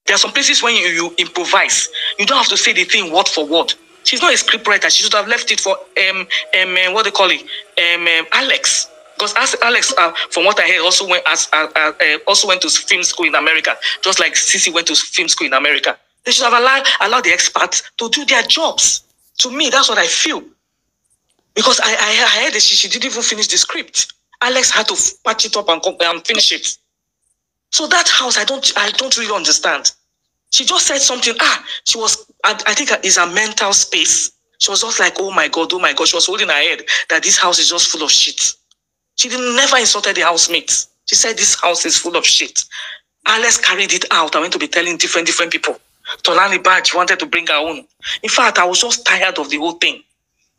There are some places when you improvise, you don't have to say the thing word for word. She's not a scriptwriter. She should have left it for what they call it, Alex. Because Alex, from what I heard, also went to film school in America, just like Ceec went to film school in America. They should have allowed the experts to do their jobs. To me, that's what I feel. Because I heard that she didn't even finish the script. Alex had to patch it up and finish it. So that house, I don't really understand. She just said something. She was, I think it's a mental space. She was just like, oh my God. She was holding her head that this house is just full of shit. She never insulted the housemates. She said this house is full of shit. Alex carried it out. I went to be telling different people. Tolani Badge wanted to bring her own. In fact, I was just tired of the whole thing.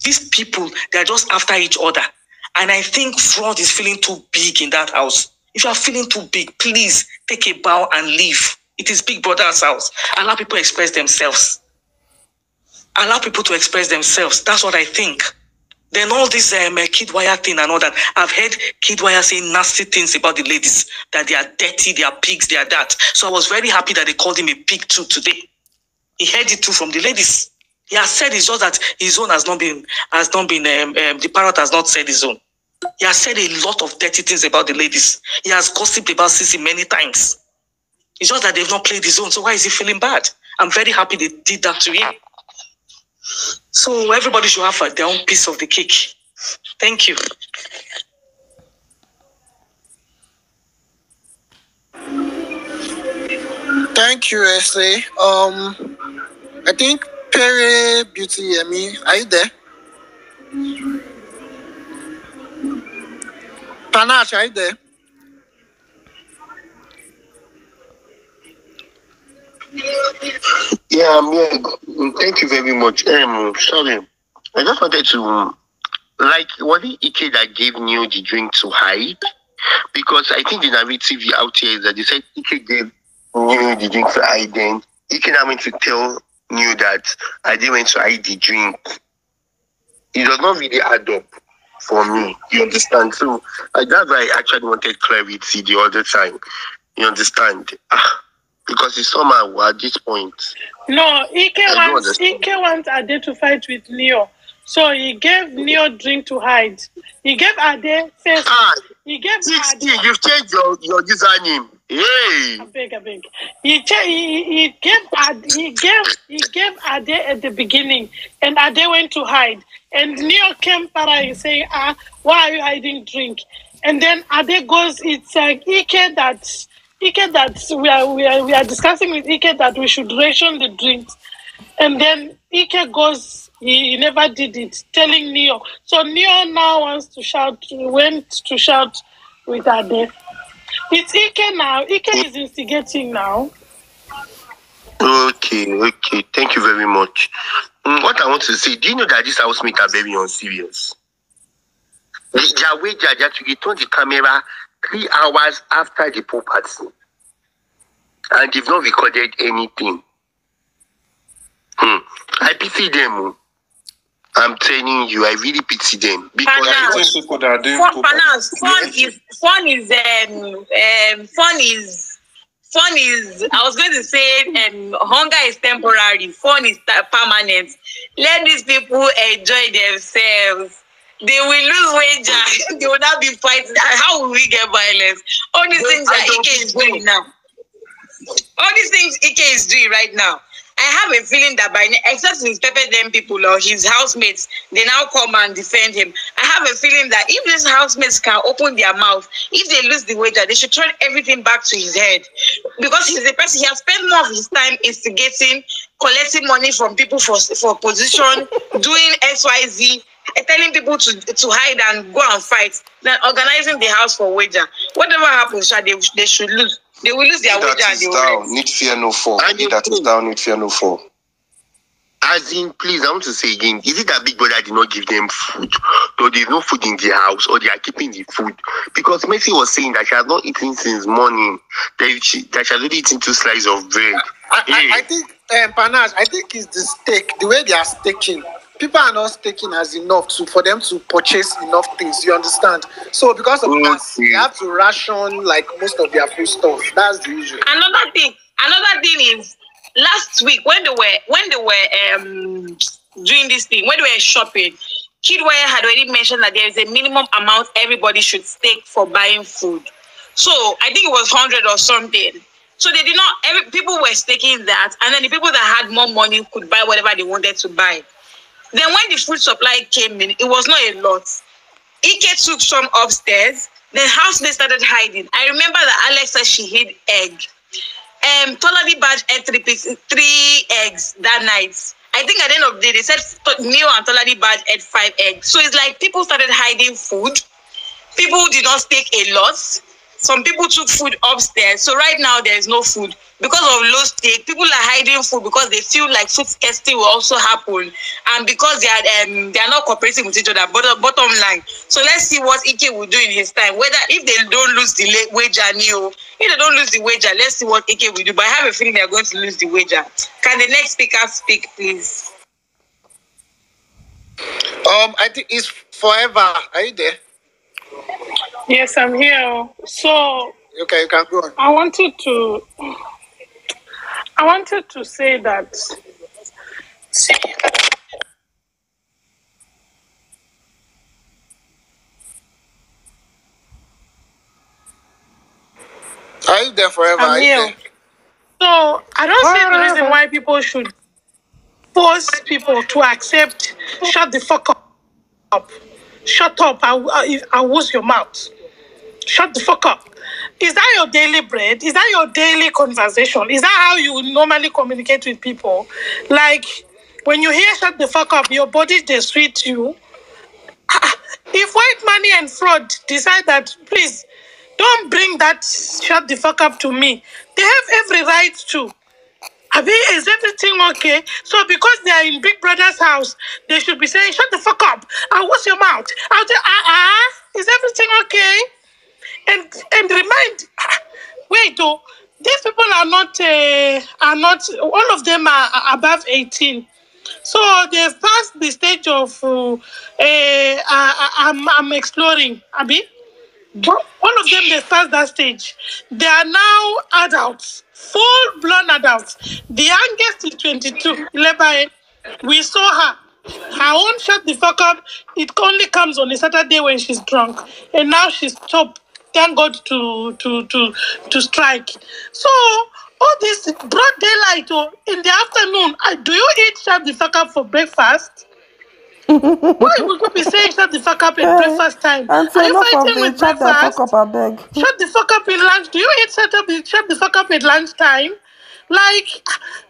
These people, they're just after each other. And I think fraud is feeling too big in that house. If you are feeling too big, please take a bow and leave. It is Big Brother's house. Allow people to express themselves. Allow people to express themselves. That's what I think. Then all this Kidwire thing and all that. I've heard Kidwire saying nasty things about the ladies. That they are dirty, they are pigs, they are that. So I was very happy that they called him a pig too today. He heard it too from the ladies. He has said it's just that his own has not been, the parrot has not said his own. He has said a lot of dirty things about the ladies. He has gossiped about Ceec many times. It's just that they've not played his own. So why is he feeling bad? I'm very happy they did that to him. So everybody should have their own piece of the cake. Thank you. Thank you, Esle. I think Perry Beauty Yemi, are you there? Panache, are you there? Yeah, I'm here. Thank you very much. Sorry. I just wanted to, was it Ike that gave Neo the drink to hide? Because I think the narrative out here is that they said Ike gave Neo the drink to hide, then Ike now went to tell Neo that I didn't went to hide the drink. It does not really add up for me. You understand? So that's why I actually wanted clarity the other time. You understand? Because it's somehow at this point. No, Ike wants Ade to fight with Neo. So he gave Neo drink to hide. He gave Ade first. He gave 60, you've changed your username. Hey. I beg. He gave Ade at the beginning, and Ade went to hide. And Neo came para saying, why are you hiding drink? And then Ade goes, it's like Ike that we are discussing with Ike that we should ration the drinks. And then Ike goes, he never did it, telling Neo. So Neo now went to shout with Ade. It's Ike now. Ike is instigating now. Okay. Thank you very much. What I want to say, do you know that this housemate are very unserious? Their way they to return the camera 3 hours after the pool party. And they've not recorded anything. I pity them. I'm telling you, I really pity them. Because fun is, I was going to say, hunger is temporary, fun is permanent. Let these people enjoy themselves. They will lose wager. They will not be fighting. How will we get violence? All these things that Ike is doing now. All these things Ike is doing right now. I have a feeling that by except his pepper them people or his housemates, they now come and defend him. I have a feeling that if these housemates can open their mouth, if they lose the wager, they should turn everything back to his head. Because he's a person, he has spent more of his time instigating, collecting money from people for position, doing XYZ, telling people to hide and go and fight, than organizing the house for wager. Whatever happens, they should lose. They will lose their wager and they will need fear no fall. That is down, need fear no fall. As in, please, I want to say again, is it that Big Brother did not give them food? Or there's no food in their house, or they are keeping the food? Because Messi was saying that she has not eaten since morning, that she has already eaten 2 slices of bread. I think, Panache, I think it's the steak, the way they are staking. People are not staking as enough for them to purchase enough things, you understand? So because of that, they have to ration like most of their food stuff. That's the issue. Another thing, Another thing is, last week when they were doing this thing, when they were shopping, Kidwire had already mentioned that there is a minimum amount everybody should stake for buying food. So I think it was 100 or something. So they did not. People were staking that, and then the people that had more money could buy whatever they wanted to buy. Then when the food supply came in, it was not a lot. Ike took some upstairs. Then housemates started hiding. I remember that Alex said she hid egg. Tolani Badge ate three eggs that night. I think at the end of the day, they said Neil and Tolani Badge ate 5 eggs. So it's like people started hiding food. People did not stake a lot. Some people took food upstairs. So right now, there is no food. Because of low stake, people are hiding food because they feel like food scarcity will also happen. And because they are not cooperating with each other, bottom line. So let's see what Ike will do in his time. Whether if they don't lose the wager, if they don't lose the wager, let's see what Ike will do. But I have a feeling they are going to lose the wager. Can the next speaker speak, please? I think it's Forever. Are you there? Yes, I'm here. So Okay, you can go on. I wanted to say that Are you there, Forever? I'm Are you here. there? So I don't see the reason why people should force people to accept shut the fuck up. Shut up, I'll whoosh your mouth. Shut the fuck up. Is that your daily bread? Is that your daily conversation? Is that how you normally communicate with people? Like, when you hear shut the fuck up, your body just sweet you. If white money and fraud decide that, please, don't bring that shut the fuck up to me. They have every right to. Abi, is everything okay? So because they are in Big Brother's house, they should be saying, shut the fuck up. What's your mouth? Is everything okay? And remind, wait, though, these people are not, all of them are above 18. So they've passed the stage of, I'm exploring, Abi. All of them, they passed that stage. They are now adults, full-blown adults. The youngest is 22, Lebae. We saw her. Her own shut the fuck up. It only comes on a Saturday when she's drunk. And now she's top. Thank God to strike. So, all this broad daylight in the afternoon, do you eat shut the fuck up for breakfast? Why would you be saying shut the fuck up at breakfast time? Are you fighting with breakfast? Shut the fuck up in lunch. Do you eat shut the fuck up at lunchtime? Like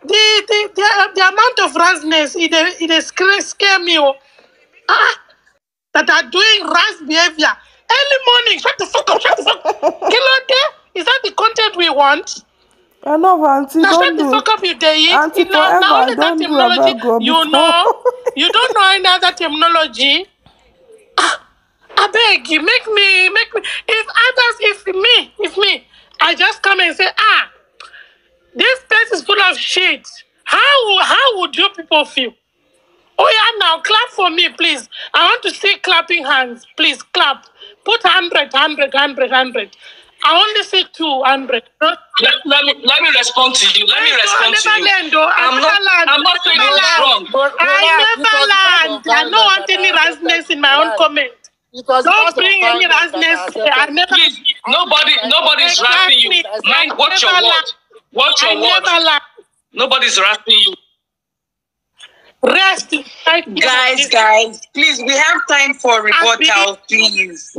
the amount of rasness it scare me. That are doing rash behavior. Early morning, shut the fuck up, shut the fuck up. Is that the content we want? I know, Auntie. Now don't shut the fuck up, you day. Auntie, Now only that terminology, you know. You don't know any other terminology. I beg you, make me. If me, I just come and say, this place is full of shit. How would you people feel? Oh yeah, now clap for me, please. I want to see clapping hands. Please clap. Put 100. I only see 200. Let me respond to you. I'm not saying it's wrong. I never land. I don't want any rasness in my own comment. Don't bring any rasness. I never. Please, nobody's rapping you. Mind watch your word. Watch your word. Nobody's rapping you. Rest. Guys, please, we have time for rebuttal, please.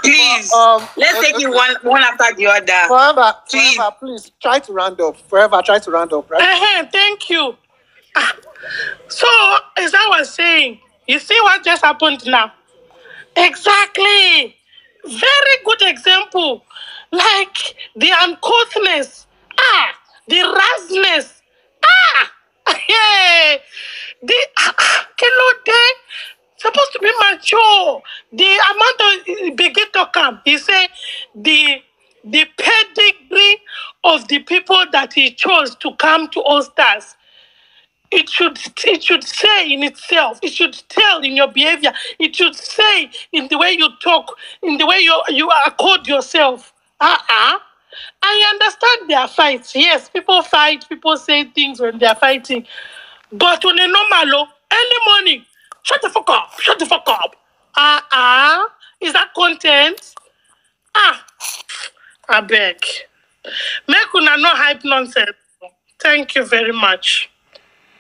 Please, let's take it one after the other. Forever, please try to round up. Forever, try to round up, right? Thank you. So, as I was saying, you see what just happened now? Exactly. Very good example. Like the uncouthness. The rasness. Yeah. The supposed to be mature. The amount of Begeto camp, he said the pedigree of the people that he chose to come to All Stars. It should say in itself. It should tell in your behavior. It should say in the way you talk, in the way you accord yourself. I understand their fights. Yes, people fight, people say things when they are fighting. But when they normal, early morning, shut the fuck up, shut the fuck up. Is that content? I beg. Make una no hype nonsense. Thank you very much.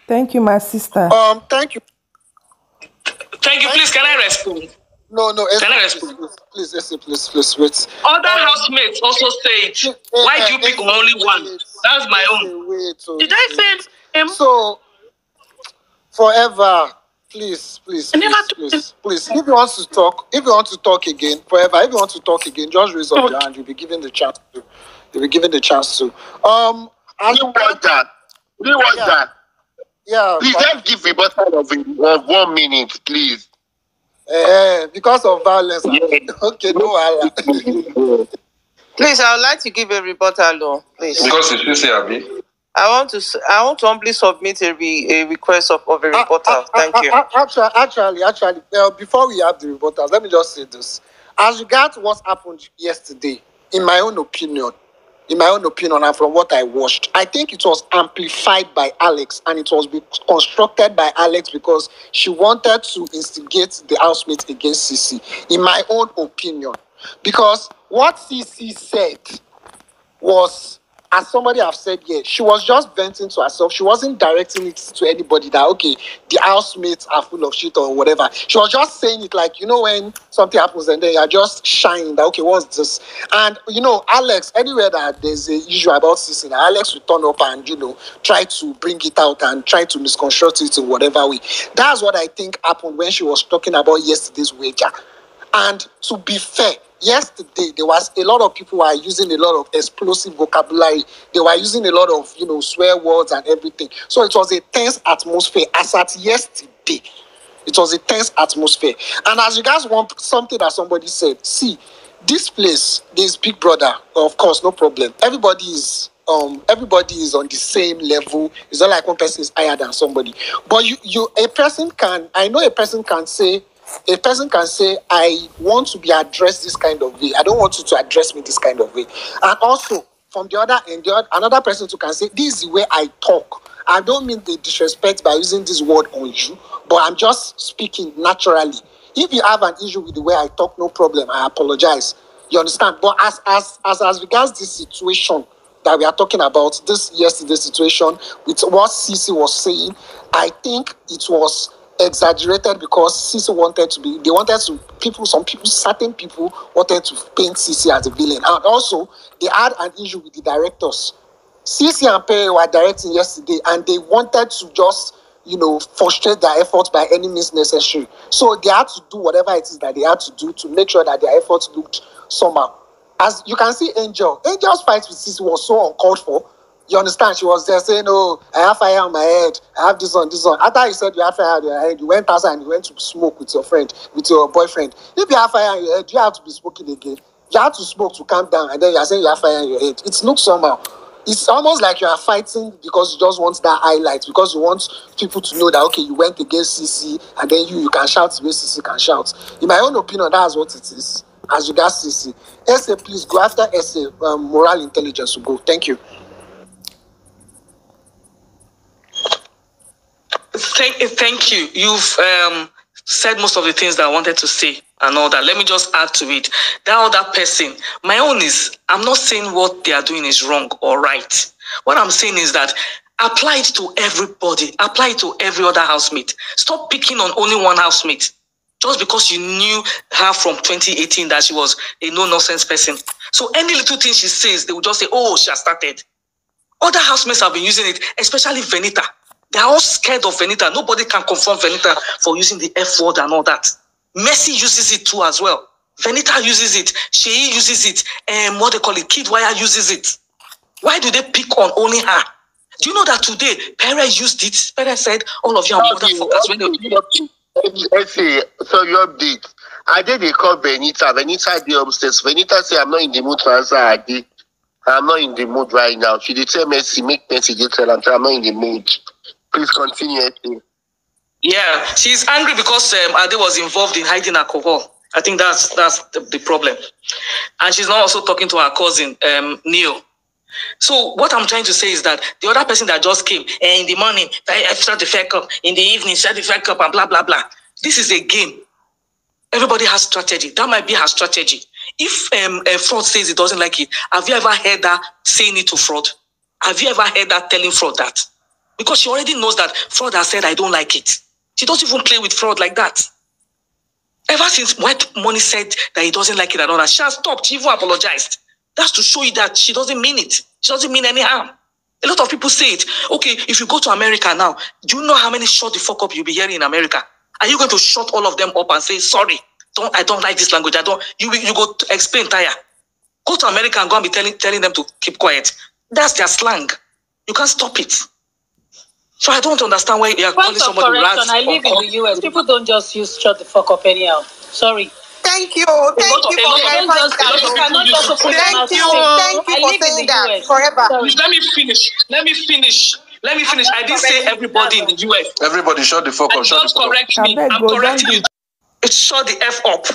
Thank you, my sister. Thank you. Thank you. Please, can I respond? No, Can I respond? Please, wait. Other housemates also say it. Why do you pick only one? That's my own. Did I say him? So, forever, please. If you want to talk again, forever, if you want to talk again, just raise up your hand. You'll be given the chance to. As you want that. Yeah. Please, let's give rebuttal of 1 minute, please. Because of violence. Okay, no. Please, I would like to give a rebuttal, though. Please. Because it's you say, Abi. I want to humbly submit a request of a rebuttal. Thank you. Actually, before we have the rebuttal, let me just say this. As regards what happened yesterday, in my own opinion, and from what I watched, I think it was amplified by Alex, and it was constructed by Alex because she wanted to instigate the housemates against Ceec, in my own opinion. Because what Ceec said was, as somebody have said here, she was just venting to herself. She wasn't directing it to anybody that, okay, the housemates are full of shit or whatever. She was just saying it like, when something happens and then you're just shining that, okay, what's this? And, Alex, anywhere that there's an issue about Ceec, Alex will turn up and, try to bring it out and try to misconstruct it in whatever way. That's what I think happened when she was talking about yesterday's wager. And to be fair, yesterday, there was a lot of people who are using a lot of explosive vocabulary. They were using a lot of, swear words and everything. So it was a tense atmosphere. As at yesterday, it was a tense atmosphere. And as regards something that somebody said, see, this place, this Big Brother, of course, no problem. Everybody is on the same level. It's not like one person is higher than somebody. But a person can say, I want to be addressed this kind of way. I don't want you to address me this kind of way. And also, from the other end, another person too can say, this is the way I talk. I don't mean the disrespect by using this word on you, but I'm just speaking naturally. If you have an issue with the way I talk, no problem. I apologize. You understand? But as regards this situation that we are talking about, this yesterday's situation with what Ceec was saying, I think it was exaggerated because Ceec certain people wanted to paint Ceec as a villain, and also they had an issue with the directors. Ceec and Perry were directing yesterday, and they wanted to just frustrate their efforts by any means necessary. So they had to do whatever it is that they had to do to make sure that their efforts looked somehow. As you can see, Angel's fight with Ceec was so uncalled for. You understand? She was there saying, "Oh, I have fire on my head. I have this on." After you said you have fire on your head, you went outside and you went to smoke with your boyfriend. If you have fire on your head, you have to be smoking again. You have to smoke to calm down, and then you are saying you have fire on your head. It looks somehow. It's almost like you are fighting because you just want that highlight, because you want people to know that, okay, you went against Ceec, and then you can shout the way Ceec can shout. In my own opinion, that's what it is. As regards Ceec, Essay, please go after Essay. Moral intelligence will go. Thank you. Thank you. You've said most of the things that I wanted to say and all that. Let me just add to it. That other person, my own is, I'm not saying what they are doing is wrong or right. What I'm saying is that apply it to everybody. Apply it to every other housemate. Stop picking on only one housemate. Just because you knew her from 2018 that she was a no-nonsense person. So any little thing she says, they will just say, oh, she has started. Other housemates have been using it, especially Venita. They are all scared of Venita. Nobody can confront Venita for using the F word and all that. Messi uses it too as well. Venita uses it. Seyi uses it. Kidwire uses it. Why do they pick on only her? Do you know that today, Perez used it? Perez said, all of you are motherfuckers. So your update. I did they call Venita. Venita the upstairs. Venita say, I'm not in the mood to answer Ade. I'm not in the mood right now. She did tell Messi, make Messi get tell I'm not in the mood. Please continue. Yeah, she's angry because Ade was involved in hiding alcohol. I think that's the problem. And she's not also talking to her cousin, Neil. So what I'm trying to say is that the other person that just came, in the morning, I start the fair cup, in the evening, start the fair cup, and blah, blah, blah. This is a game. Everybody has strategy. That might be her strategy. If Fraud says he doesn't like it, have you ever heard her saying it to Fraud? Have you ever heard her telling Fraud that? Because she already knows that Fraud has said, I don't like it. She doesn't even play with Fraud like that. Ever since White Money said that he doesn't like it and all that, she has stopped. She even apologized. That's to show you that she doesn't mean it. She doesn't mean any harm. A lot of people say it. Okay, if you go to America now, do you know how many shut the fuck up you'll be hearing in America? Are you going to shut all of them up and say, sorry, I don't like this language. You go to explain, Taya. Go to America and go and be telling them to keep quiet. That's their slang. You can't stop it. So I don't understand why you're calling somebody rats. I live in the US. People don't just use shut the fuck up anyhow. Sorry. Thank you for clarifying that. Thank you for saying that forever. Let me finish. I didn't say everybody in the US. Everybody shut the fuck up. Just correct me. I'm correcting you. Shut the F up.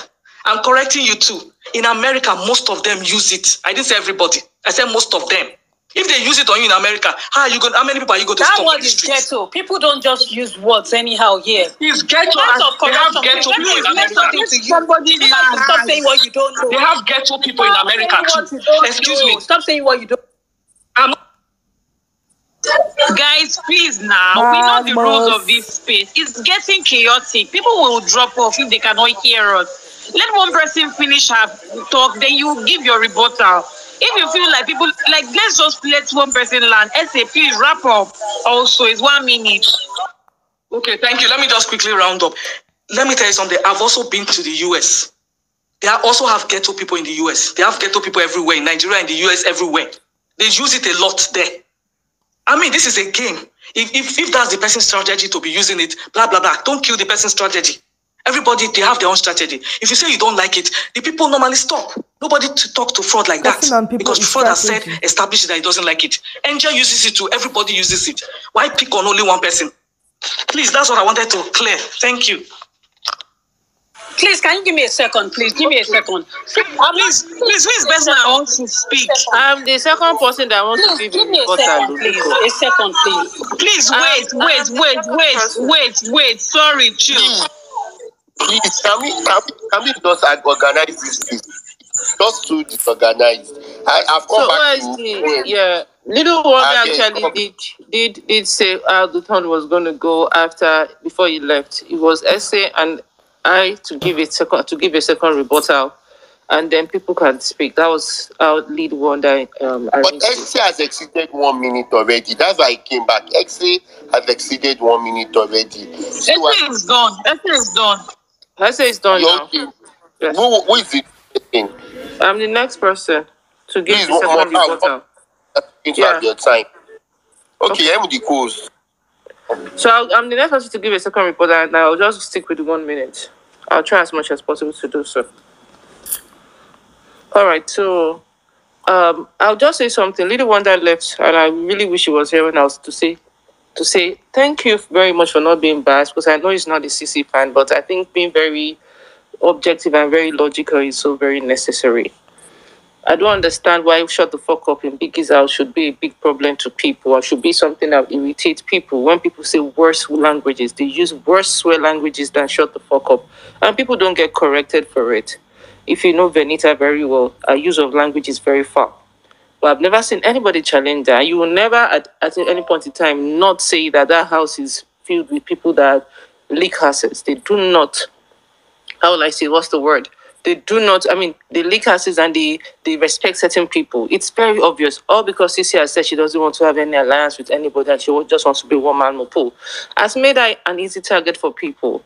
I'm correcting you too. In America, most of them use it. I didn't say everybody. I said most of them. If they use it on you in America, how many people are you going to stop? That word is ghetto. People don't just use words anyhow here. It's ghetto. They have ghetto people in America. Stop saying what you don't know. They have ghetto people in America too. Excuse me. Stop saying what you don't. Guys, please now. We know the rules of this space. It's getting chaotic. People will drop off if they cannot hear us. Let one person finish her talk, then you give your rebuttal. If you feel like people, let's just let one person land. Please wrap up. Also, it's 1 minute. Okay, thank you. Let me just quickly round up. Let me tell you something. I've also been to the US. They also have ghetto people in the US. They have ghetto people everywhere, in Nigeria, in the US, everywhere. They use it a lot there. I mean, this is a game. If that's the person's strategy to be using it, blah, blah, blah, don't kill the person's strategy. Everybody, they have their own strategy. If you say you don't like it, the people normally stop. Nobody to talk to Fraud like that. Because Fraud has said, established that he doesn't like it. Angel uses it too. Everybody uses it. Why pick on only one person? Please, that's what I wanted to clear. Thank you. Please, can you give me a second? Please, give me a second. Please, who is the person that wants to speak? I'm the second person that wants to give me a second, please. A second, please. Please, wait. Sorry, chill. Please, can we just organize this, please? Just too disorganized. I've come back to... Little Wonder actually did say how the turn was going to go before he left. It was Essay and I to give a second rebuttal, and then people can speak. That was our lead Wonder. But Essay has exceeded 1 minute already. That's why I came back. Essay has exceeded 1 minute already. Essay is done. Essay is done now. Okay. Yes. Who is it? I'm the next person to give the second rebuttal. Have your time. Okay, I'm the course. So I'm the next person to give a second rebuttal, and I'll just stick with the 1 minute. I'll try as much as possible to do so. All right, so I'll just say something. Little Wonder left, and I really wish he was here when I was to say thank you very much for not being biased, because I know he's not a CC fan, but I think being very objective and very logical is so very necessary. I don't understand why shut the fuck up in Biggie's house should be a big problem to people, or should be something that irritates people. When people say worse languages, they use worse swear languages than shut the fuck up, and people don't get corrected for it. If you know Venita very well, our use of language is very foul. But I've never seen anybody challenge that. You will never, at any point in time, not say that house is filled with people that leak assets. They do not. How will I say? What's the word? They do not. I mean, they leak assets and they respect certain people. It's very obvious. All because Ceec has said she doesn't want to have any alliance with anybody and she just wants to be one man Mopo. Has made her an easy target for people.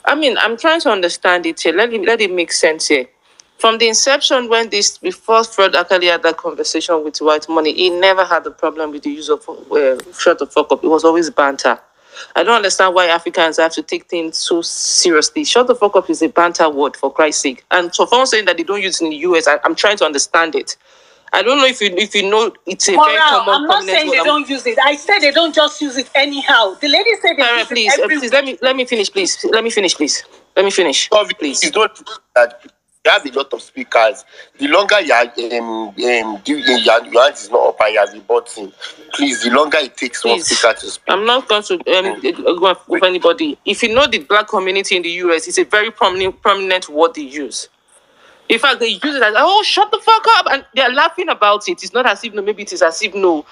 I mean, I'm trying to understand it here. Let it make sense here. From the inception, before Fraud actually had that conversation with White Money, he never had a problem with the use of shut the fuck up. It was always banter. I don't understand why Africans have to take things so seriously. Shut the fuck up is a banter word, for Christ's sake. And so for saying that they don't use it in the US, I'm trying to understand it. I don't know if you know it's a Moral, very common. I'm not saying they don't use it. I said they don't just use it anyhow. The lady said they use please, it every please let me finish, please. Let me finish, please. Let me finish, please. It's not that you have a lot of speakers. The longer your hand is not up and you have the button, please, the longer it takes one speaker to speak. I'm not going to go with anybody. If you know the black community in the US, it's a very prominent word they use. In fact, they use it as, oh, shut the fuck up. And they're laughing about it. It's not as if, no, maybe it is as if, no,